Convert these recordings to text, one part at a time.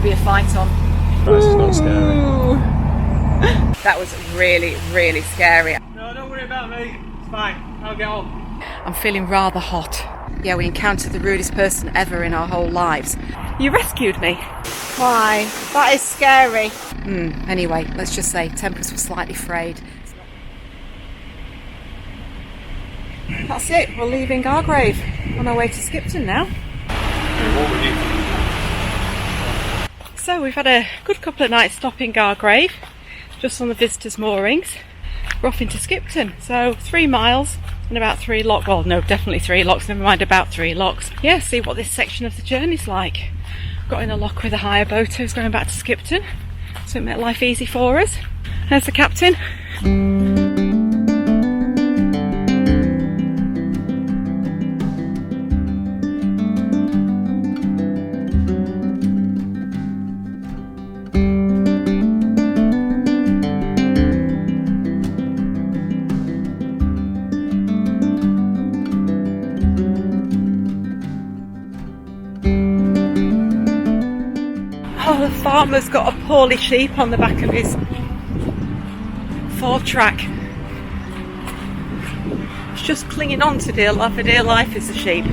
could be a fight on. Christ, it's not scary. That was really, really scary. No, don't worry about me. It's fine. I'll get on. I'm feeling rather hot. Yeah, we encountered the rudest person ever in our whole lives. You rescued me. Why? That is scary. Anyway, let's just say tempers were slightly frayed. That's it. We're leaving Gargrave on our way to Skipton now. So we've had a good couple of nights stopping Gargrave, just on the visitors' moorings. We're off into Skipton, so 3 miles and about 3 locks. Well, no, definitely 3 locks, never mind about 3 locks. Yeah, see what this section of the journey's like. Got in a lock with a hire boat who's going back to Skipton, so it made life easy for us. There's the captain. The farmer's got a poorly sheep on the back of his 4-track. It's just clinging on to dear life, for dear life is the sheep.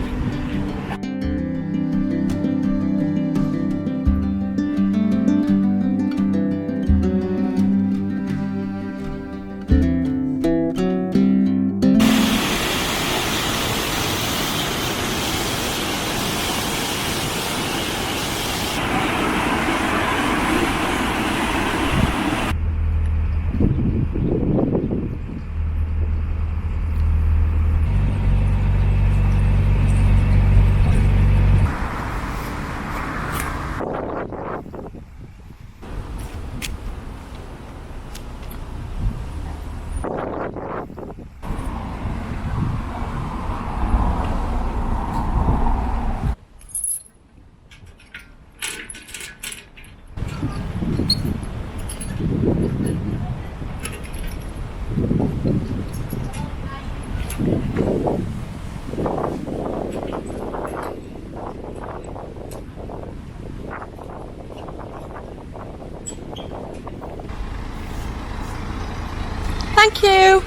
Thank you.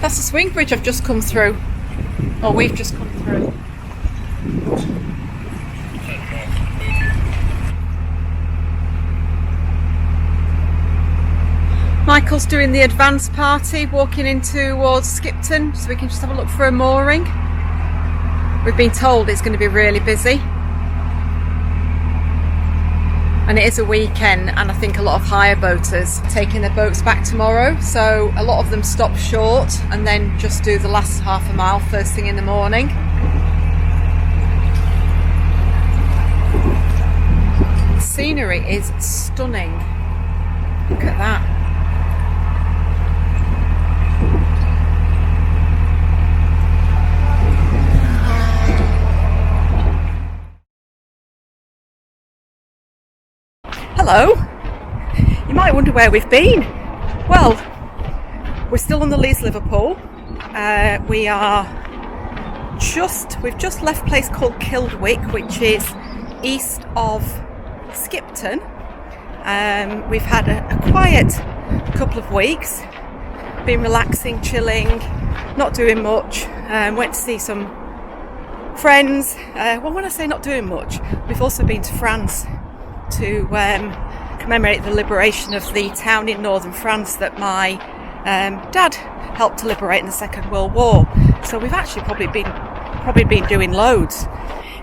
That's the swing bridge I've just come through. Or we've just come through. Michael's doing the advance party, walking in towards Skipton, so we can just have a look for a mooring. We've been told it's going to be really busy. And it is a weekend, and I think a lot of hire boaters taking their boats back tomorrow, so a lot of them stop short and then just do the last half a mile first thing in the morning. The scenery is stunning. Look at that. Hello. You might wonder where we've been. Well, we're still on the Leeds Liverpool. We've just left a place called Kildwick, which is east of Skipton. We've had a quiet couple of weeks, been relaxing, chilling, not doing much. Went to see some friends. Well, when I say not doing much, we've also been to France to commemorate the liberation of the town in northern France that my dad helped to liberate in the Second World War. So we've actually probably been doing loads.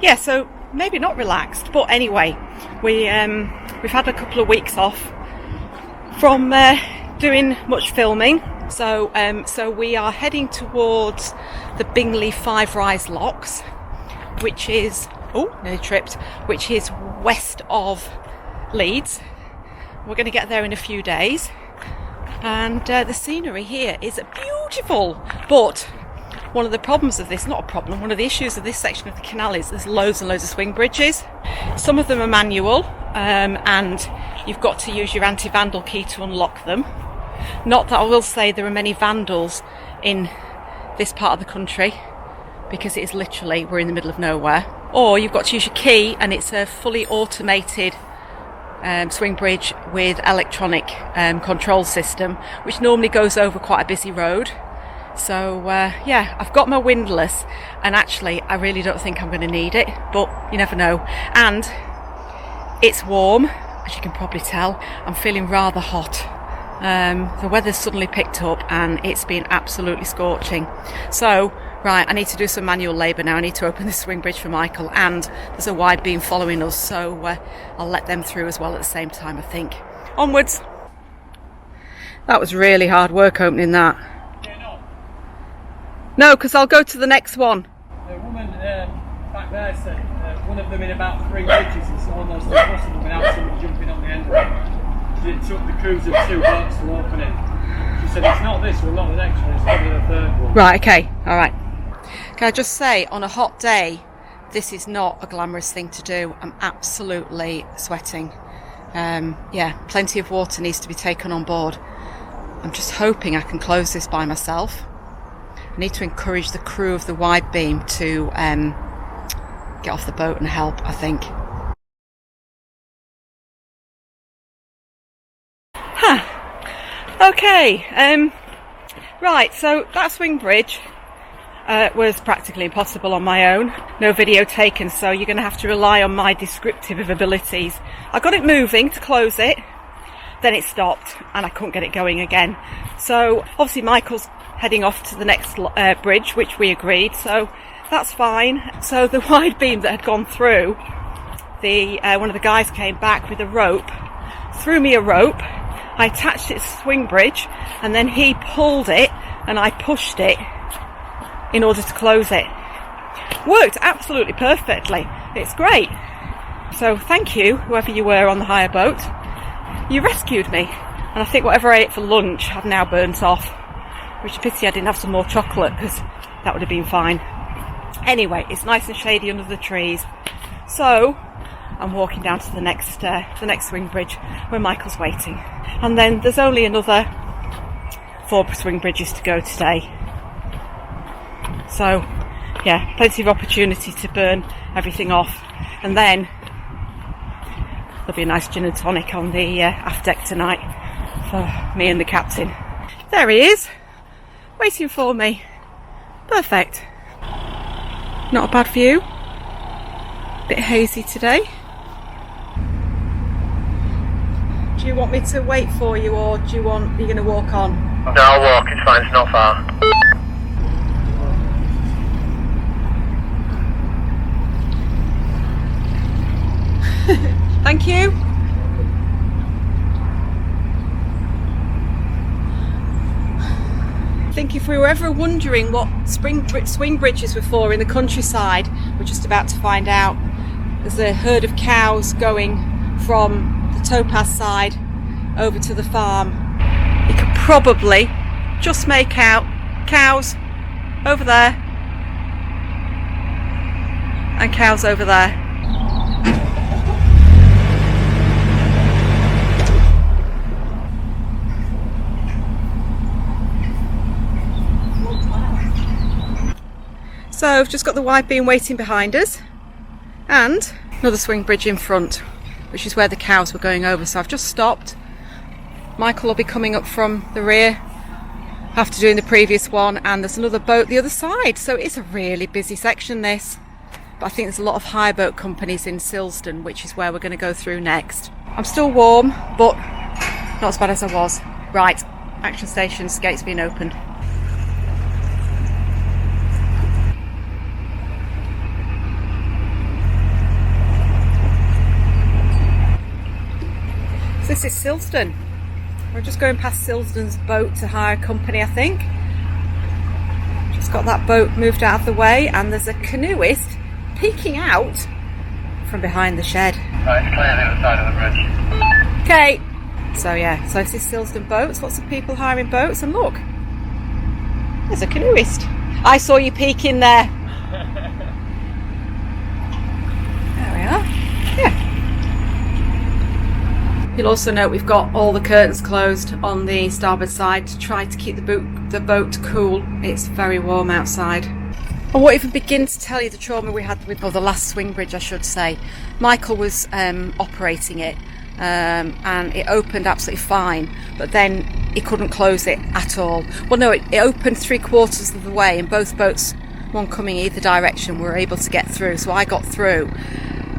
Yeah, so maybe not relaxed, but anyway, we've had a couple of weeks off from doing much filming. So we are heading towards the Bingley 5 Rise locks, which is nearly tripped, which is west of Leeds. We're going to get there in a few days, and the scenery here is beautiful. But one of the problems of this, not a problem, one of the issues of this section of the canal is there's loads and loads of swing bridges. Some of them are manual, and you've got to use your anti-vandal key to unlock them. Not that I will say there are many vandals in this part of the country. because it is literally, we're in the middle of nowhere. Or you've got to use your key, and it's a fully automated swing bridge with electronic control system, which normally goes over quite a busy road. So yeah, I've got my windlass, and actually I really don't think I'm going to need it, but you never know. And it's warm, as you can probably tell. I'm feeling rather hot. The weather's suddenly picked up and it's been absolutely scorching. So right, I need to do some manual labour now. I need to open the swing bridge for Michael, and there's a wide beam following us, so I'll let them through as well at the same time, I think. Onwards. That was really hard work opening that. No, because I'll go to the next one. The woman back there said one of them in about 3 bridges is almost impossible without somebody jumping on the end of it. It took the crews of 2 boats to open it. She said it's not this one, not the next one, it's probably the third one. Right, okay, alright. Can I just say, on a hot day, this is not a glamorous thing to do. I'm absolutely sweating. Yeah, plenty of water needs to be taken on board. I'm just hoping I can close this by myself. I need to encourage the crew of the wide beam to get off the boat and help, I think. Okay, right, so that swing bridge was practically impossible on my own. No video taken, so you're going to have to rely on my descriptive abilities. I got it moving to close it, then it stopped and I couldn't get it going again. So obviously Michael's heading off to the next bridge, which we agreed, so that's fine. So the wide beam that had gone through, one of the guys came back with a rope, threw me a rope. I attached it to the swing bridge, and then he pulled it and I pushed it in order to close it. Worked absolutely perfectly. It's great. So thank you, whoever you were on the hire boat. You rescued me, and I think whatever I ate for lunch I've now burnt off, which is a pity I didn't have some more chocolate, because that would have been fine. Anyway, it's nice and shady under the trees, so I'm walking down to the next swing bridge where Michael's waiting, and then there's only another 4 swing bridges to go today. So yeah, plenty of opportunity to burn everything off, and then there'll be a nice gin and tonic on the aft deck tonight for me and the captain. There he is, waiting for me. Perfect. Not a bad view. Bit hazy today. Do you want me to wait for you, or are you going to walk on? No, I'll walk, it's fine, it's not far. Thank you. I think if we were ever wondering what swing bridges were for in the countryside, we're just about to find out. There's a herd of cows going from the towpath side over to the farm. You could probably just make out cows over there and cows over there. So I've just got the wide beam waiting behind us, and another swing bridge in front, which is where the cows were going over. So I've just stopped. Michael will be coming up from the rear after doing the previous one, and there's another boat the other side. So it's a really busy section, this. But I think there's a lot of hire boat companies in Silsden, which is where we're going to go through next. I'm still warm, but not as bad as I was. Right, action stations, gates being opened. This is Silsden. We're just going past Silsden's boat to hire company, I think. Just got that boat moved out of the way, and there's a canoeist peeking out from behind the shed. Right, it's clear the other side of the bridge. Okay. So yeah, so this is Silsden boats, lots of people hiring boats, and look, there's a canoeist. I saw you peek in there. There we are. Yeah. You'll also note we've got all the curtains closed on the starboard side to try to keep the boat cool. It's very warm outside. I won't even begin to tell you the trauma we had with, or the last swing bridge I should say. Michael was operating it and it opened absolutely fine, but then he couldn't close it at all. Well no, it opened 3/4 of the way, and both boats, one coming either direction, were able to get through. So I got through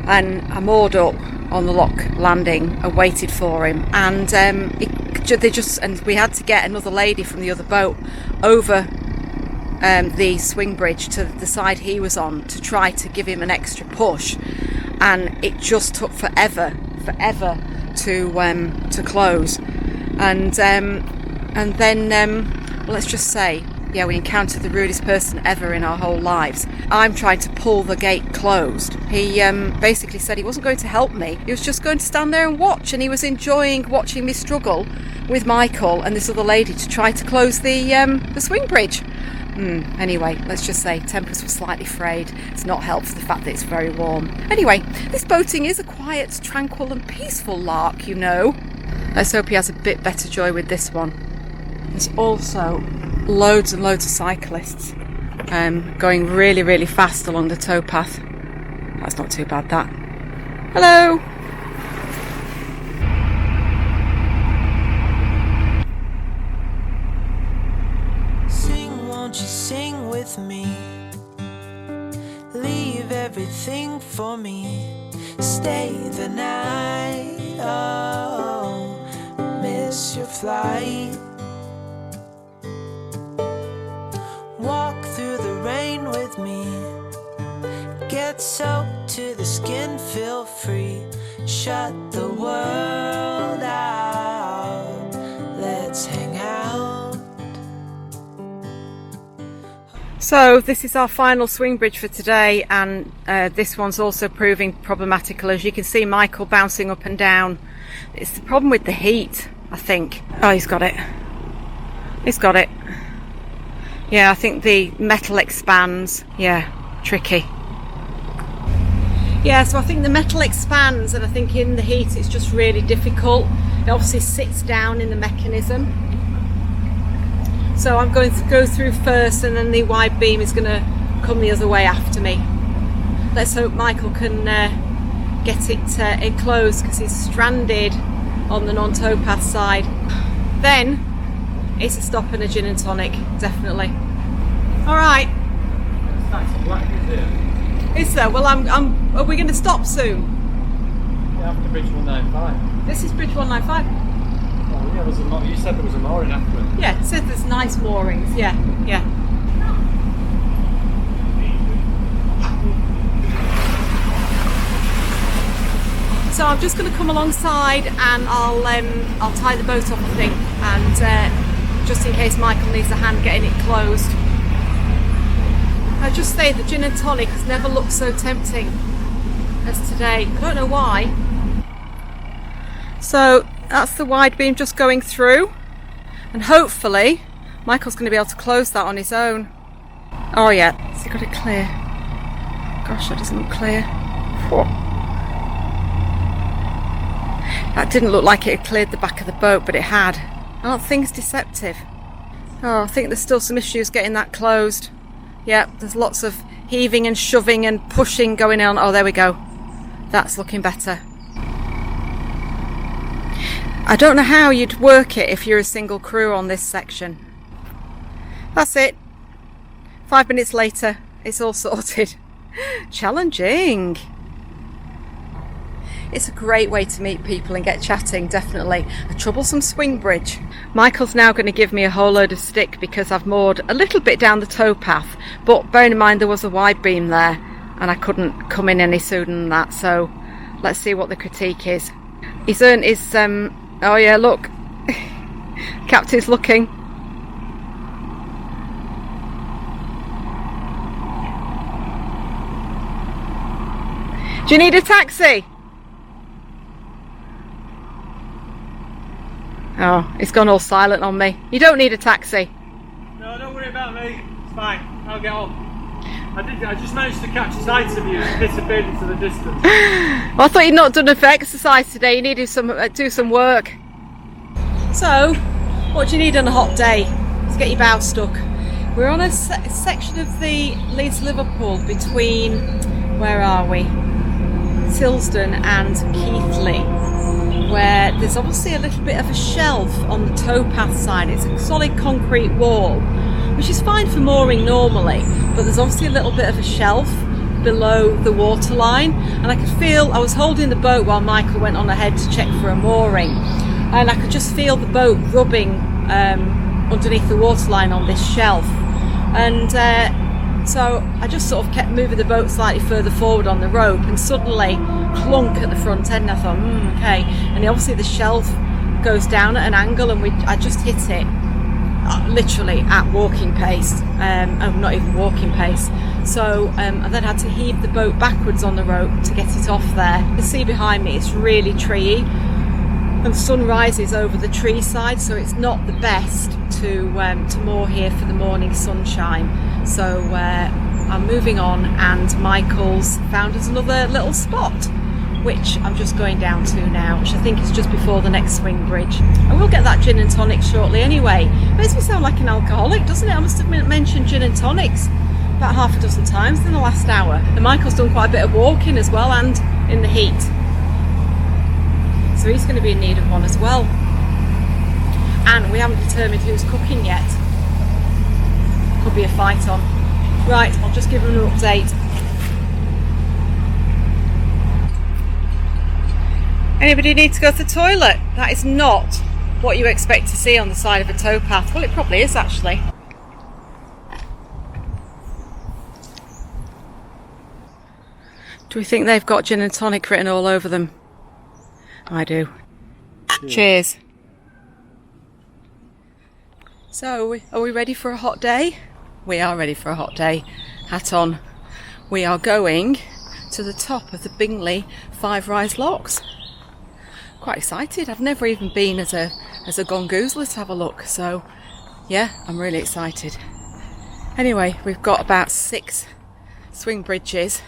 and I moored up on the lock landing and waited for him, and and we had to get another lady from the other boat over the swing bridge to the side he was on to try to give him an extra push, and it just took forever to close. And then well, let's just say, yeah, we encountered the rudest person ever in our whole lives. I'm trying to pull the gate closed. He basically said he wasn't going to help me. He was just going to stand there and watch, and he was enjoying watching me struggle with Michael and this other lady to try to close the swing bridge. Anyway, let's just say tempers were slightly frayed. It's not helped for the fact that it's very warm. Anyway, this boating is a quiet, tranquil and peaceful lark, you know. Let's hope he has a bit better joy with this one. There's also loads and loads of cyclists going really, really fast along the towpath. That's not too bad, that. Hello! Sing, won't you sing with me? Leave everything for me. Stay the night. Oh, miss your flight. Walk through the rain with me. Get soaked to the skin, feel free. Shut the world out. Let's hang out. So this is our final swing bridge for today, and this one's also proving problematical. As you can see, Michael bouncing up and down. It's the problem with the heat, I think. Oh, he's got it. He's got it. Yeah, I think the metal expands. Yeah, tricky. Yeah, so I think the metal expands, and I think in the heat it's just really difficult. It obviously sits down in the mechanism. So I'm going to go through first, and then the wide beam is going to come the other way after me. Let's hope Michael can get it enclosed, because he's stranded on the non-towpath side. Then it's a stop and a gin and tonic, definitely. All right. Is there? Well, are we going to stop soon? Yeah, after Bridge 195. This is Bridge 195. Oh, yeah, you said there was a mooring after it. Yeah, it said there's nice moorings. Yeah. So I'm just going to come alongside, and I'll tie the boat up, I think, and just in case Michael needs a hand getting it closed. I just say the gin and tonic has never looked so tempting as today. I don't know why. So that's the wide beam just going through, and hopefully Michael's going to be able to close that on his own. Oh yeah, has he got it clear? Gosh, that doesn't look clear. Whoa. That didn't look like it had cleared the back of the boat, but it had. I don't think it's deceptive. Oh, I think there's still some issues getting that closed. Yeah, there's lots of heaving and shoving and pushing going on. Oh, there we go. That's looking better. I don't know how you'd work it if you're a single crew on this section. That's it. 5 minutes later, it's all sorted. Challenging. It's a great way to meet people and get chatting, definitely. A troublesome swing bridge. Michael's now going to give me a whole load of stick because I've moored a little bit down the towpath, but bearing in mind there was a wide beam there and I couldn't come in any sooner than that, so let's see what the critique is. He's earned his, oh yeah, look. Captain's looking. Do you need a taxi? Oh, it's gone all silent on me. You don't need a taxi. No, don't worry about me. It's fine. I'll get on. I just managed to catch sight of you and disappeared into the distance. Well, I thought you'd not done enough exercise today. You needed to do some work. So, what do you need on a hot day to get your bow stuck? We're on a section of the Leeds Liverpool between, where are we? Tilsden and Keighley, where there's obviously a little bit of a shelf on the towpath side. It's a solid concrete wall, which is fine for mooring normally, but there's obviously a little bit of a shelf below the waterline, and I could feel, I was holding the boat while Michael went on ahead to check for a mooring, and I could just feel the boat rubbing underneath the waterline on this shelf, and so I just sort of kept moving the boat slightly further forward on the rope, and suddenly clunk at the front end, and I thought, okay, and obviously the shelf goes down at an angle, and I just hit it literally at walking pace, not even walking pace, so I then had to heave the boat backwards on the rope to get it off there. The sea behind me is really treey, and the sun rises over the tree side, so it's not the best to moor here for the morning sunshine. So I'm moving on, and Michael's found us another little spot, which I'm just going down to now, which I think is just before the next swing bridge. I will get that gin and tonic shortly anyway. It makes me sound like an alcoholic, doesn't it? I must have mentioned gin and tonics about half a dozen times in the last hour. And Michael's done quite a bit of walking as well, and in the heat. So he's going to be in need of one as well. And we haven't determined who's cooking yet. Could be a fight on. Right, I'll just give him an update. Anybody need to go to the toilet? That is not what you expect to see on the side of a towpath. Well, it probably is actually. Do we think they've got gin and tonic written all over them? I do. Cheers. So, are we ready for a hot day? We are ready for a hot day. Hat on. We are going to the top of the Bingley 5 Rise Locks. Quite excited. I've never even been as a gongoozler to have a look, so yeah, I'm really excited. Anyway, we've got about 6 swing bridges,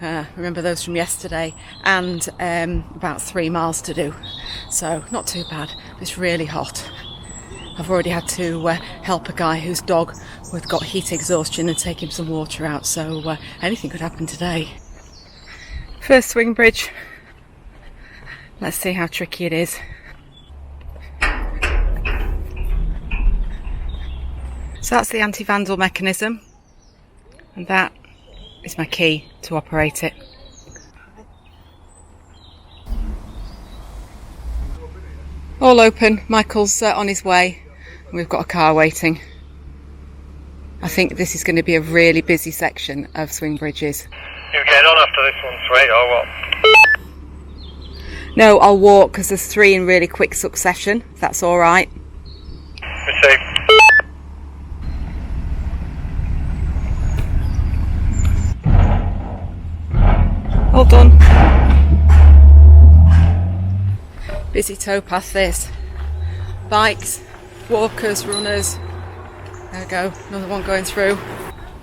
remember those from yesterday, and about 3 miles to do, so not too bad. It's really hot. I've already had to help a guy whose dog had got heat exhaustion and take him some water out, so anything could happen today. First swing bridge. Let's see how tricky it is. So that's the anti-vandal mechanism, and that is my key to operate it. All open. Michael's on his way, and we've got a car waiting. I think this is going to be a really busy section of swing bridges. You getting on after this one, sweet, or what? No, I'll walk because there's 3 in really quick succession, if that's alright. Receive. All done. Busy towpath this. Bikes, walkers, runners. There we go, another one going through.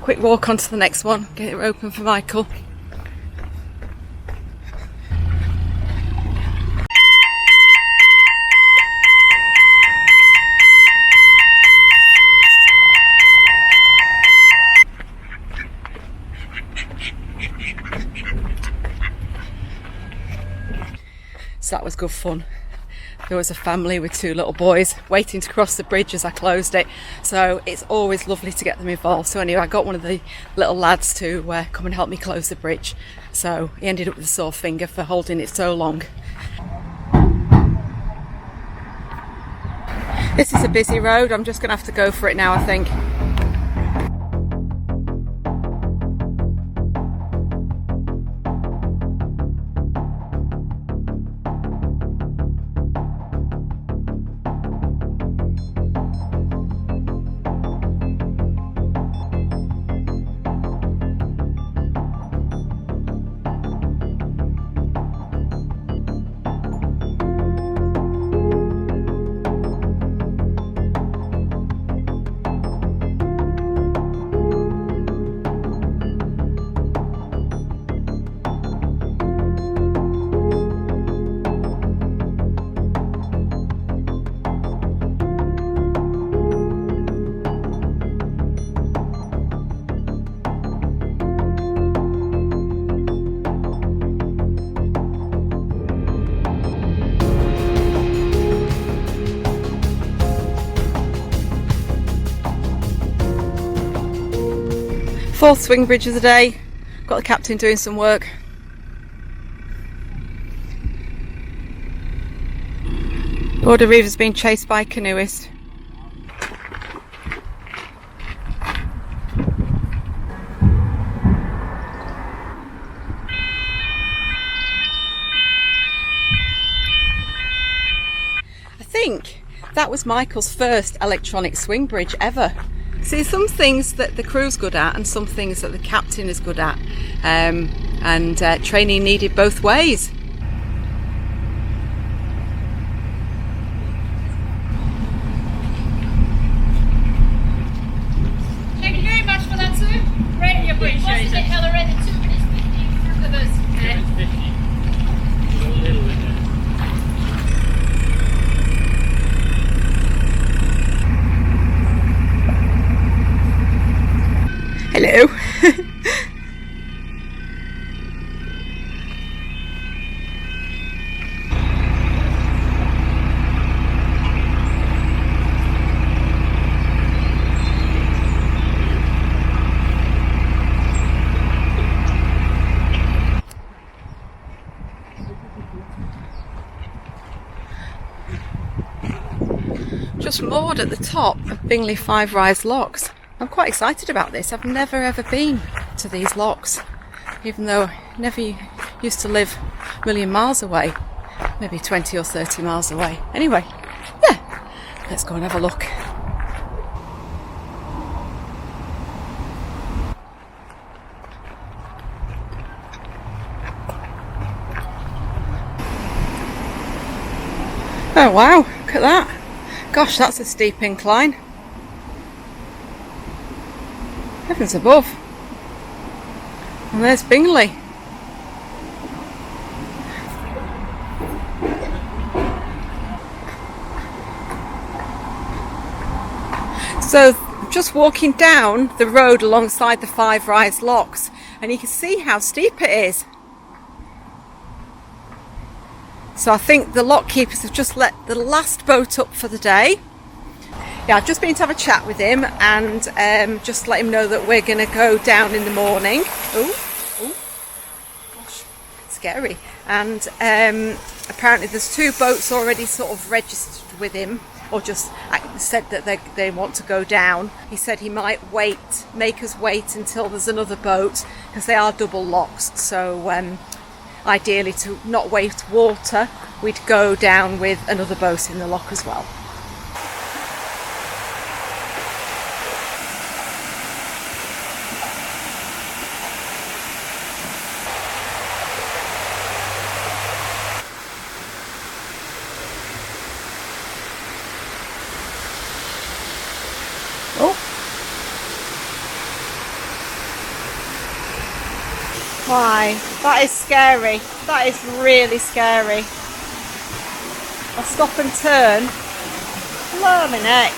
Quick walk onto the next one, get it open for Michael. So that was good fun. There was a family with 2 little boys waiting to cross the bridge as I closed it, so it's always lovely to get them involved. So anyway, I got one of the little lads to come and help me close the bridge, so he ended up with a sore finger for holding it so long. This is a busy road. I'm just going to have to go for it now, I think. Fourth swing bridge of the day. Got the captain doing some work. Border Reiver's being chased by a canoeist. I think that was Michael's first electronic swing bridge ever. See, some things that the crew's good at and some things that the captain is good at, and training needed both ways. Thank you very much for that, sir. Greatly appreciate it. Hell, already 2 minutes 50 in front of us. 50. A little bit. Hello. Just moored at the top of Bingley 5 Rise locks. I'm quite excited about this. I've never ever been to these locks, even though I never used to live a million miles away, maybe 20 or 30 miles away. Anyway, yeah, let's go and have a look. Oh wow, look at that. Gosh, that's a steep incline. Heavens above. And there's Bingley. So just walking down the road alongside the 5 Rise locks, and you can see how steep it is. So I think the lock keepers have just let the last boat up for the day. Yeah, I've just been to have a chat with him and just let him know that we're going to go down in the morning. Oh, gosh, scary. And apparently there's 2 boats already sort of registered with him, or just said that they want to go down. He said he might make us wait until there's another boat, because they are double locks. So ideally, to not waste water, we'd go down with another boat in the lock as well. Oh. Why? That is scary. That is really scary. I'll stop and turn. Blow my neck.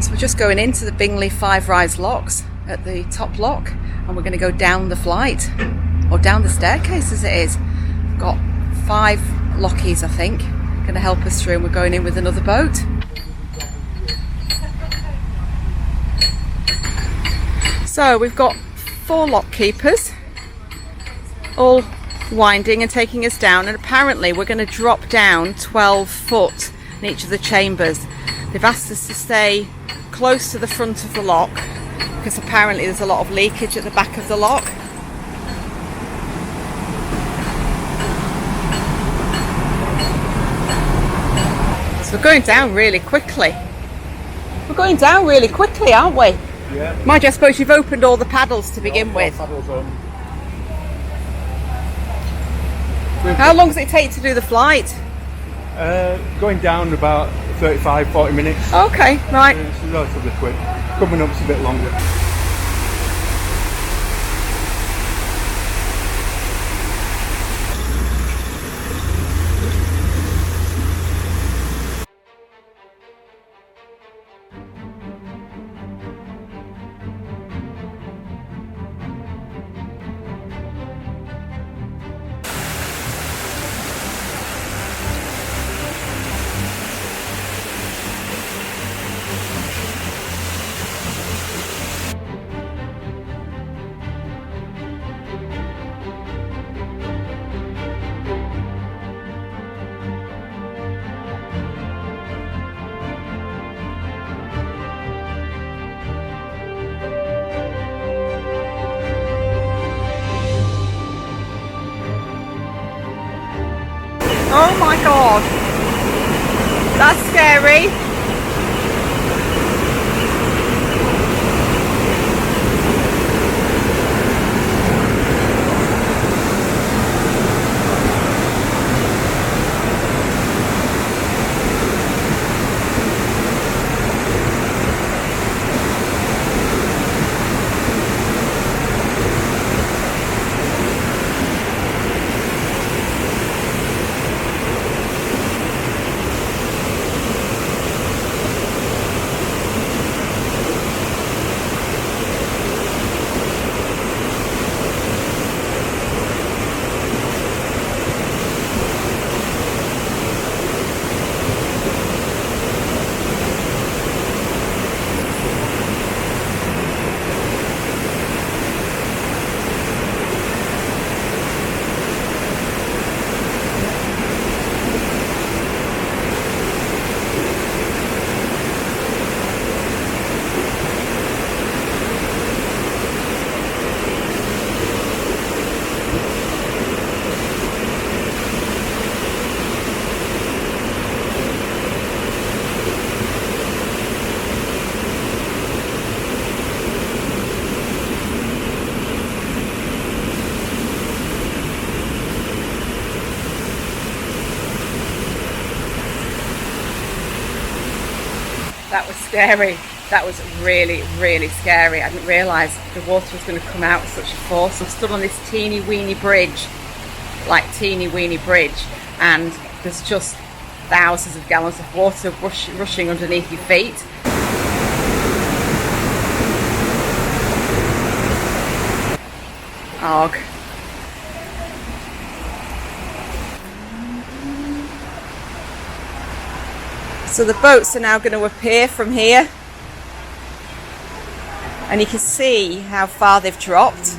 So we're just going into the Bingley 5 Rise locks at the top lock, and we're going to go down the flight, or down the staircase as it is. We've got 5 lockies, I think, going to help us through, and we're going in with another boat. So we've got 4 lock keepers, all winding and taking us down, and apparently we're going to drop down 12 foot in each of the chambers. They've asked us to stay close to the front of the lock, because apparently there's a lot of leakage at the back of the lock. So we're going down really quickly. We're going down really quickly, aren't we? Yeah. Mind you, I suppose you've opened all the paddles to begin with. How long does it take to do the flight? Going down about 35-40 minutes. Okay, right. It's relatively quick. Coming up's a bit longer. Oh my god, that's scary. That was scary. That was really, really scary. I didn't realise the water was going to come out with such a force. I'm stood on this teeny weeny bridge, and there's just thousands of gallons of water rushing underneath your feet. Og. So the boats are now going to appear from here, and you can see how far they've dropped.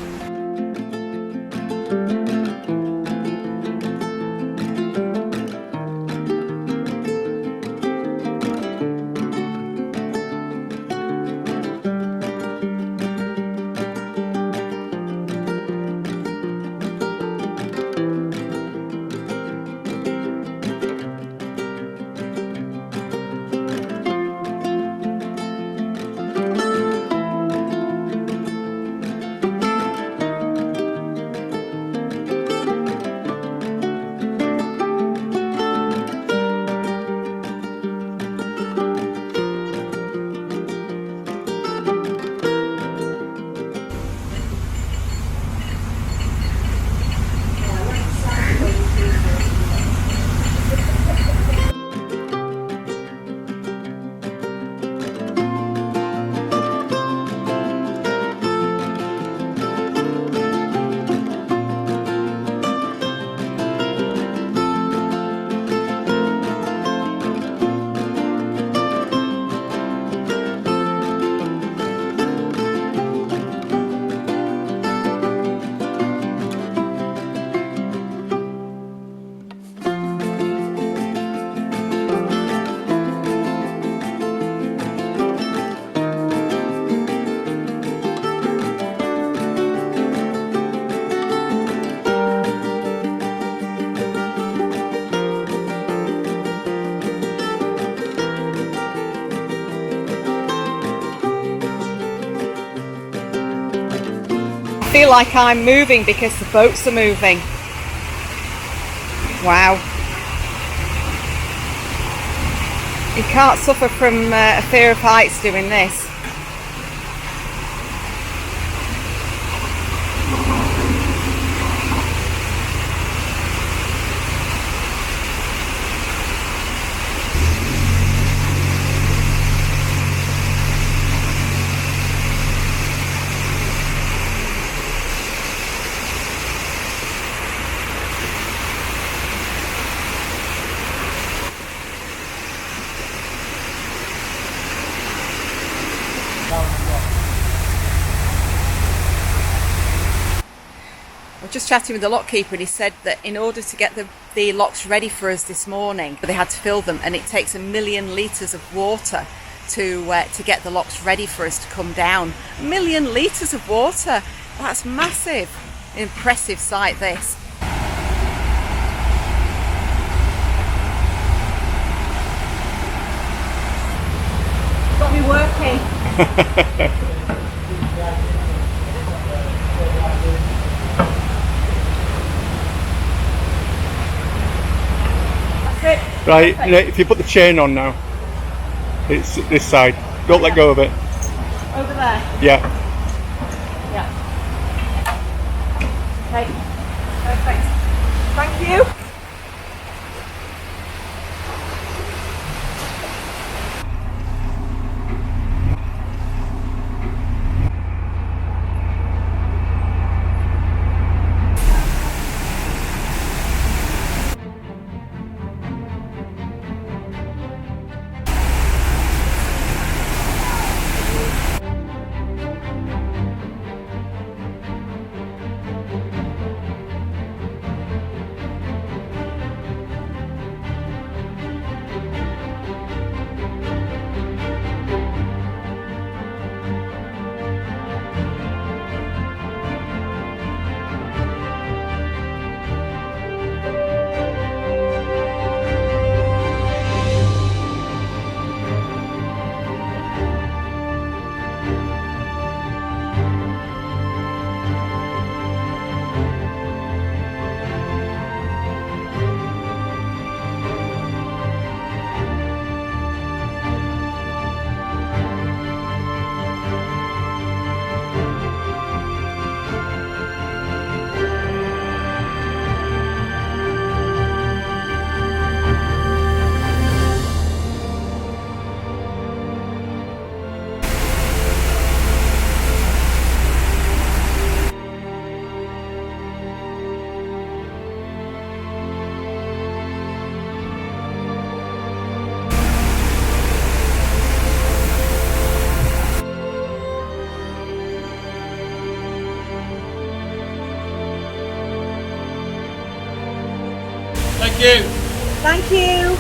I feel like I'm moving because the boats are moving. Wow. You can't suffer from a fear of heights doing this. I was just chatting with the lock keeper, and he said that in order to get the locks ready for us this morning, they had to fill them, and it takes 1 million litres of water to get the locks ready for us to come down. 1 million litres of water! That's massive. Impressive sight, this. Got me working. Right, if you put the chain on now, it's this side. Don't let go of it. Over there? Yeah. Yeah. Okay. Perfect. Thank you. Thank you. Thank you.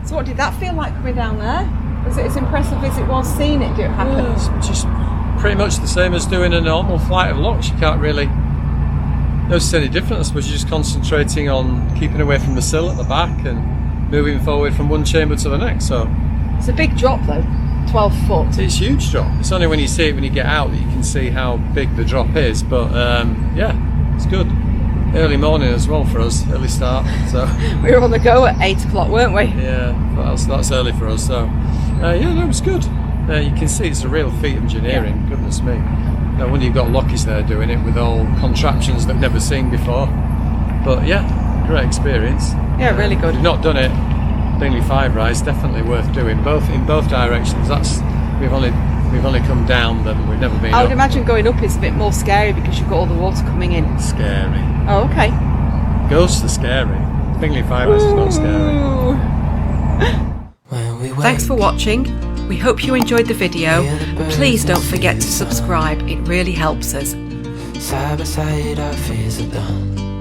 What did that feel like coming down there? Was it as impressive as it was seeing it do it happen? Well, it's just pretty much the same as doing a normal flight of locks. You can't really notice any difference, but you're just concentrating on keeping away from the sill at the back and moving forward from one chamber to the next. So It's a big drop though, 12 foot. it's a huge drop. It's only when you see it when you get out that you can see how big the drop is. But yeah, it's good. Early morning as well for us, early start. So We were on the go at 8 o'clock, weren't we? yeah, that's early for us. So yeah, no, it's good. You can see it's a real feat of engineering. Yeah. Goodness me. No wonder you've got Lockies there doing it with all contraptions they've never seen before. But yeah, great experience. Yeah, really good. If you've not done it, Bingley 5 rides definitely worth doing. In both directions. We've only come down them. We've never been. I would up. imagine going up is a bit more scary because you've got all the water coming in. Scary. Oh, okay. Ghosts are scary. Bingley 5 rides is not scary. When we Thanks for wake, watching. We hope you enjoyed the video, hear the but please birds don't forget to sing subscribe. It really helps us. Side by side, our fears are done.